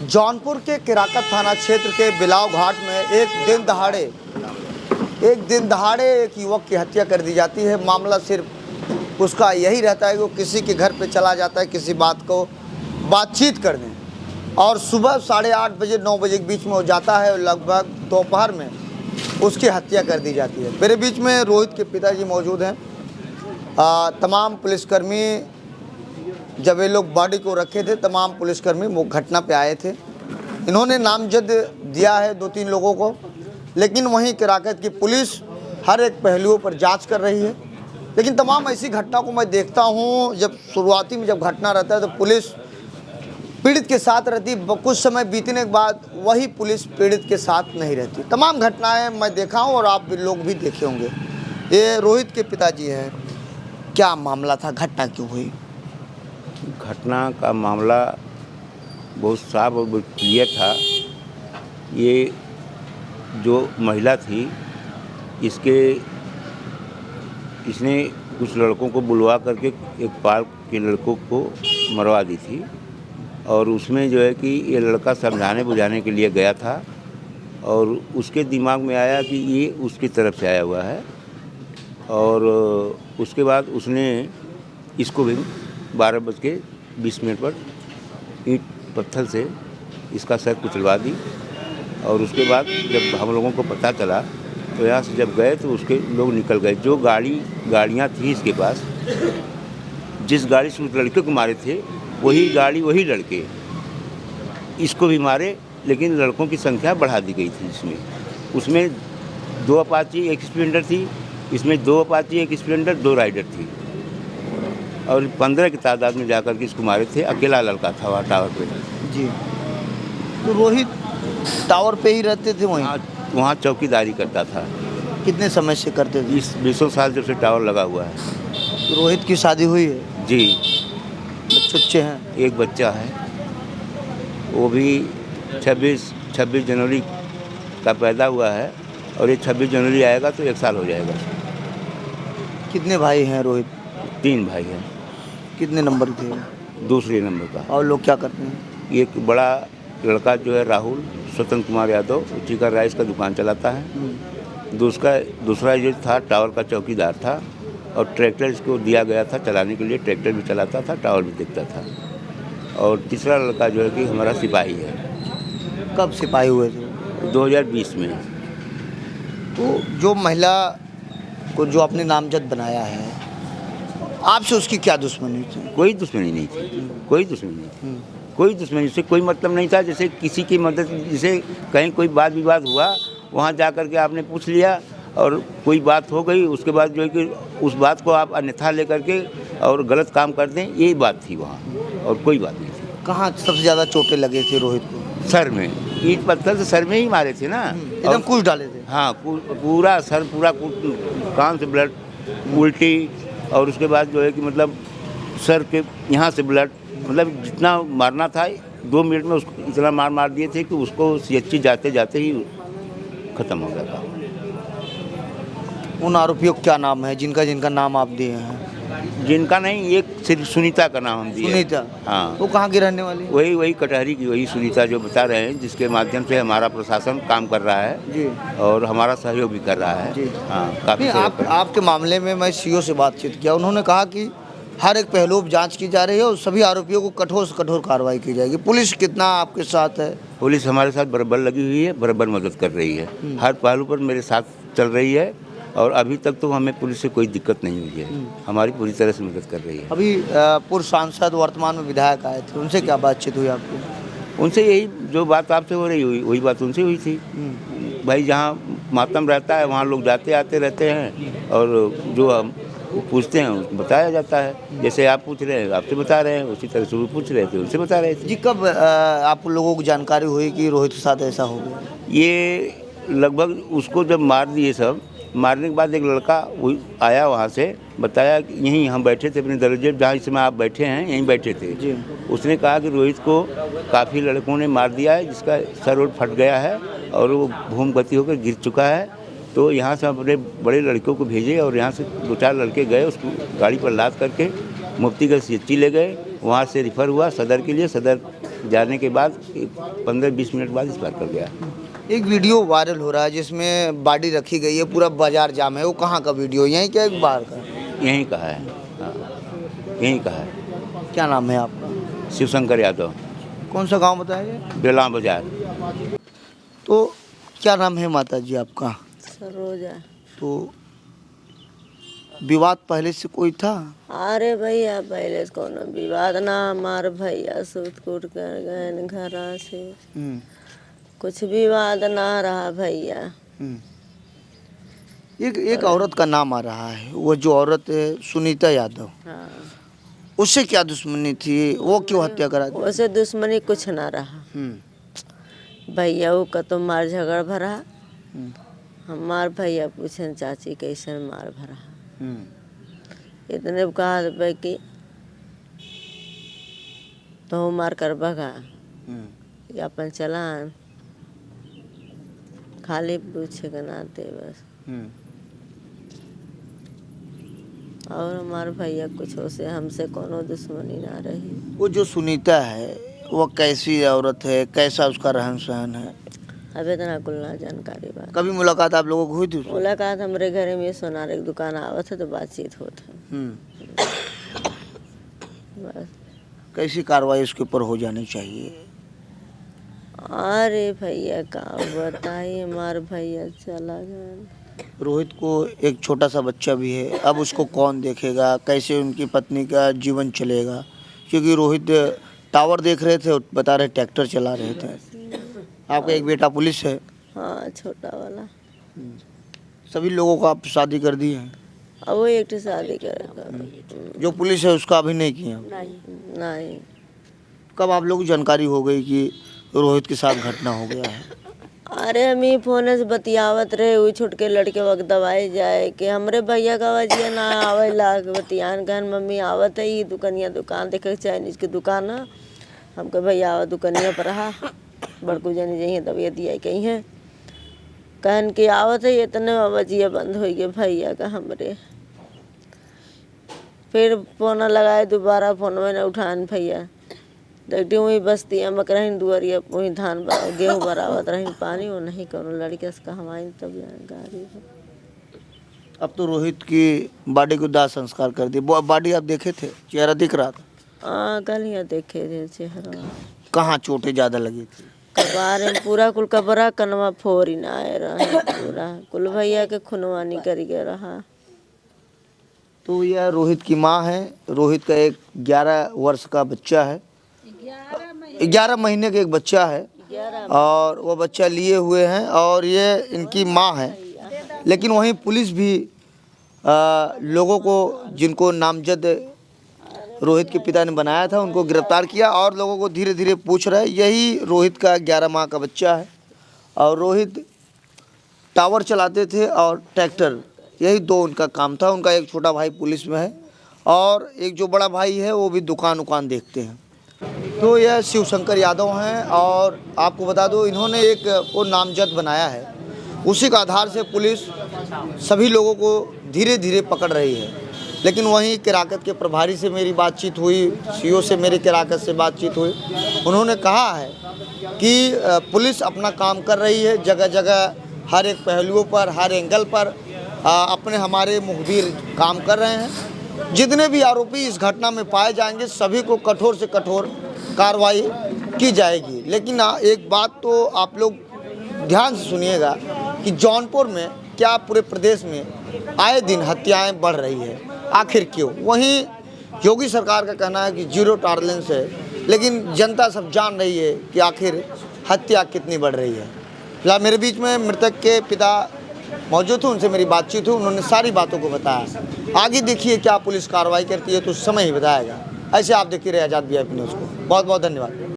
जौनपुर के किराकत थाना क्षेत्र के बिलाव घाट में एक दिन दहाड़े एक युवक की हत्या कर दी जाती है। मामला सिर्फ उसका यही रहता है कि वो किसी के घर पे चला जाता है किसी बात को बातचीत करने, और सुबह 8:30 बजे 9 बजे के बीच में हो जाता है और लगभग दोपहर में उसकी हत्या कर दी जाती है। मेरे बीच में रोहित के पिताजी मौजूद हैं। तमाम पुलिसकर्मी, जब ये लोग बॉडी को रखे थे, तमाम पुलिसकर्मी वो घटना पे आए थे। इन्होंने नामजद दिया है 2-3 लोगों को, लेकिन वहीं किराकत की पुलिस हर एक पहलुओं पर जांच कर रही है। लेकिन तमाम ऐसी घटना को मैं देखता हूं, जब शुरुआती में जब घटना रहता है तो पुलिस पीड़ित के साथ रहती, कुछ समय बीतने के बाद वही पुलिस पीड़ित के साथ नहीं रहती। तमाम घटनाएं मैं देखा हूं और आप लोग भी देखे होंगे। ये रोहित के पिताजी हैं। क्या मामला था, घटना क्यों हुई? घटना का मामला बहुत साफ और बहुत क्लियर था। ये जो महिला थी, इसने कुछ लड़कों को बुलवा करके एक पार्क के लड़कों को मरवा दी थी, और उसमें जो है कि ये लड़का समझाने बुझाने के लिए गया था और उसके दिमाग में आया कि ये उसकी तरफ से आया हुआ है, और उसके बाद उसने इसको भी 12:20 पर ईंट पत्थर से इसका सर कुचलवा दी। और उसके बाद जब हम लोगों को पता चला तो यहाँ से जब गए तो उसके लोग निकल गए। जो गाड़ियाँ थी इसके पास, जिस गाड़ी से उस लड़के को मारे थे वही गाड़ी वही लड़के इसको भी मारे, लेकिन लड़कों की संख्या बढ़ा दी गई थी। उसमें 2 अपाची 1 स्प्लेंडर थी, इसमें 2 अपाची 1 स्प्लेंडर 2 राइडर थी, और 15 की तादाद में जाकर के इसको मारे थे। अकेला लड़का था वहाँ टावर पे। जी, तो रोहित टावर पे ही रहते थे वहाँ चौकीदारी करता था। कितने समय से करते थे? 20 साल जब से टावर लगा हुआ है। तो रोहित की शादी हुई है? जी, बच्चे हैं? एक बच्चा है, वो भी 26 जनवरी का पैदा हुआ है, और ये 26 जनवरी आएगा तो 1 साल हो जाएगा। कितने भाई हैं रोहित? 3 भाई हैं। कितने नंबर के? दूसरे नंबर का। और लोग क्या करते हैं? एक बड़ा लड़का जो है राहुल स्वतंत्र कुमार यादव, चिकन राइस का दुकान चलाता है। दूसरा जो था टावर का चौकीदार था, और ट्रैक्टर इसको दिया गया था चलाने के लिए। ट्रैक्टर भी चलाता था, टावर भी देखता था। और तीसरा लड़का जो है कि हमारा सिपाही है। कब सिपाही हुए थे? 2020 में। तो जो महिला को जो आपने नामजद बनाया है, आपसे उसकी क्या दुश्मनी थी? कोई दुश्मनी नहीं थी, कोई दुश्मनी नहीं थी, कोई दुश्मनी से कोई मतलब नहीं था। जैसे किसी की मदद, जैसे कहीं कोई बात विवाद हुआ, वहाँ जा कर के आपने पूछ लिया और कोई बात हो गई, उसके बाद जो है कि उस बात को आप अन्यथा लेकर के और गलत काम कर दें, यही बात थी वहाँ, और कोई बात नहीं थी। कहाँ सबसे ज़्यादा चोटें लगे थे रोहित को? सर में, ईंट पत्थर से सर में ही मारे थे ना, एकदम कूच डाले थे। हाँ, पूरा सर, पूरा कान से ब्लड, उल्टी, और उसके बाद जो है कि मतलब सर के यहाँ से ब्लड, मतलब जितना मारना था 2 मिनट में उसको इतना मार दिए थे कि उसको CHC जाते जाते ही ख़त्म हो गया था। उन आरोपियों का क्या नाम है, जिनका नाम आप दिए हैं? जिनका नहीं, एक सिर्फ सुनीता का नाम हम दिए। सुनीता? हाँ। वो कहाँ की रहने वाली? वही कटहरी की, वही सुनीता जो बता रहे हैं, जिसके माध्यम से हमारा प्रशासन काम कर रहा है जी, और हमारा सहयोग भी कर रहा है जी। हाँ, काफ़ी। आपके मामले में मैं CO से बातचीत किया, उन्होंने कहा कि हर एक पहलू जांच की जा रही है और सभी आरोपियों को कठोर से कठोर कार्रवाई की जाएगी। पुलिस कितना आपके साथ है? पुलिस हमारे साथ बराबर लगी हुई है, बराबर मदद कर रही है, हर पहलू पर मेरे साथ चल रही है, और अभी तक तो हमें पुलिस से कोई दिक्कत नहीं हुई है। हमारी पूरी तरह से मदद कर रही है। अभी पूर्व सांसद, वर्तमान में विधायक आए थे, उनसे क्या बातचीत हुई आपकी? उनसे यही जो बात आपसे हो रही हुई, वही बात उनसे हुई थी। भाई, जहाँ मातम रहता है वहाँ लोग जाते आते रहते हैं, और जो हम पूछते हैं उसको बताया जाता है। जैसे आप पूछ रहे हैं, आपसे बता रहे हैं, उसी तरह से वो पूछ रहे थे, उनसे बता रहे थे। जी, कब आप लोगों को जानकारी हुई कि रोहित के साथ ऐसा हो गया? ये लगभग उसको जब मार दिए, सब मारने के बाद एक लड़का वो आया वहाँ से, बताया कि यहीं हम बैठे थे अपने दरवाजे, जहाँ इस समय आप बैठे हैं यहीं बैठे थे जी। उसने कहा कि रोहित को काफ़ी लड़कों ने मार दिया है, जिसका सर और फट गया है और वो भूम गति होकर गिर चुका है। तो यहाँ से अपने बड़े लड़कों को भेजे, और यहाँ से 2-4 लड़के गए, उसको गाड़ी पर लाद करके मुफ्तीगंज CHC ले गए। वहाँ से रिफ़र हुआ सदर के लिए। सदर जाने के बाद 15-20 मिनट बाद इस पार कर गया। एक वीडियो वायरल हो रहा है जिसमें बॉडी रखी गई है, पूरा बाजार जाम है। वो कहाँ का वीडियो, यहीं क्या एक बाहर का? यहीं का है, हाँ, यहीं का है। क्या नाम है आपका? शिवशंकर यादव, कौन सा गांव बताइए? बेला बाजार। तो क्या नाम है माता जी आपका? सरोजा। तो विवाद पहले से कोई था? अरे भैया पहले से कोनो विवाद ना, हमार भैया सूत कूट कर गए घरा से, हम्म, कुछ विवाद ना रहा भैया। हम्म। एक औरत का नाम आ रहा है, वो जो औरत है सुनीता यादव, हाँ, उससे क्या दुश्मनी थी? वो क्यों हत्या करा दी? उसे दुश्मनी कुछ ना रहा भैया। वो का तो मार झगड़ भरा। हमार भैया पूछन चाची कैसे मार भरा, इतने कहा भाई कि तो मार कर भगा या अपन चलान खाली पूछे के नाते बस। और हमारे भैया कुछ से हमसे कोनो दुश्मनी ना रही। वो जो सुनीता है वो कैसी औरत है, कैसा उसका रहन सहन है? अब इतना कुल ना जानकारी बात। कभी मुलाकात आप लोगों को हुई थी उससे? मुलाकात हमारे घर में सोनार की दुकान आवत है तो बातचीत होता है बस। कैसी कार्रवाई उसके ऊपर हो जानी चाहिए? अरे भैया का बताइए, हमारे भैया चला गया। रोहित को एक छोटा सा बच्चा भी है, अब उसको कौन देखेगा? कैसे उनकी पत्नी का जीवन चलेगा? क्योंकि रोहित टावर देख रहे थे, बता रहे ट्रैक्टर चला रहे थे। आपका एक बेटा पुलिस है? हाँ, छोटा वाला। सभी लोगों को आप शादी कर दी है? अब वो एक शादी करेगा। जो पुलिस है उसका अभी नहीं किया? नहीं। कब आप लोग को जानकारी हो गई कि रोहित के साथ घटना हो गया है? अरे हम ही फोन से बतियावत रहे, वो छोटके लड़के वक्त दवाई जाए कि हमरे भैया का वजह ना आवे लाग बतियान कहन मम्मी आवत है, ये दुकान देखे चाइनीज की दुकान है। हमके भैया आवा दुकनिया पर रहा, बड़कू जानी जही तबीयत दिया कहीं है कहन के आवत है, इतने वजिया बंद हो गए भैया का हमरे। फिर फोन लगाए दोबारा, फोन में न उठान भैया देखती वही बस्ती अमक रहीन दुआरिया, वही धान गेहूँ बरावत रहीन, पानी वो नहीं कोनो लड़के से कहवाई तब गाड़ी। अब तो रोहित की बॉडी को दाह संस्कार कर दिया। बॉडी आप देखे थे? चेहरा दिख रहा था? हाँ, कल ही देखे थे चेहरा। कहाँ चोटें ज़्यादा लगी थी? कबार में पूरा कुल कबरा कनवा फोरी ना आए रहा, पूरा कुल भैया के खुनवानी कर गया रहा। तो यह रोहित की माँ है। रोहित का एक 11 वर्ष का बच्चा है, 11 महीने का एक बच्चा है, और वो बच्चा लिए हुए हैं और ये इनकी माँ है। लेकिन वहीं पुलिस भी लोगों को जिनको नामजद रोहित के पिता ने बनाया था उनको गिरफ्तार किया और लोगों को धीरे धीरे पूछ रहे हैं। यही रोहित का 11 माह का बच्चा है और रोहित टावर चलाते थे और ट्रैक्टर, यही दो उनका काम था। उनका एक छोटा भाई पुलिस में है और एक जो बड़ा भाई है वो भी दुकान देखते हैं। तो यह शिवशंकर यादव हैं और आपको बता दो इन्होंने एक को नामजद बनाया है, उसी का आधार से पुलिस सभी लोगों को धीरे धीरे पकड़ रही है। लेकिन वहीं केराकत के प्रभारी से मेरी बातचीत हुई, सीओ से मेरी केराकत से बातचीत हुई, उन्होंने कहा है कि पुलिस अपना काम कर रही है, जगह जगह हर एक पहलुओं पर, हर एंगल पर अपने हमारे मुखबिर काम कर रहे हैं। जितने भी आरोपी इस घटना में पाए जाएंगे सभी को कठोर से कठोर कार्रवाई की जाएगी। लेकिन एक बात तो आप लोग ध्यान से सुनिएगा कि जौनपुर में क्या पूरे प्रदेश में आए दिन हत्याएं बढ़ रही है, आखिर क्यों? वहीं योगी सरकार का कहना है कि जीरो टॉलरेंस है, लेकिन जनता सब जान रही है कि आखिर हत्या कितनी बढ़ रही है। फिलहाल मेरे बीच में मृतक के पिता मौजूद थे, उनसे मेरी बातचीत हुई, उन्होंने सारी बातों को बताया। आगे देखिए क्या पुलिस कार्रवाई करती है तो समय ही बताएगा। ऐसे आप देखते रहे आज़ाद VIP न्यूज़ को। बहुत बहुत धन्यवाद।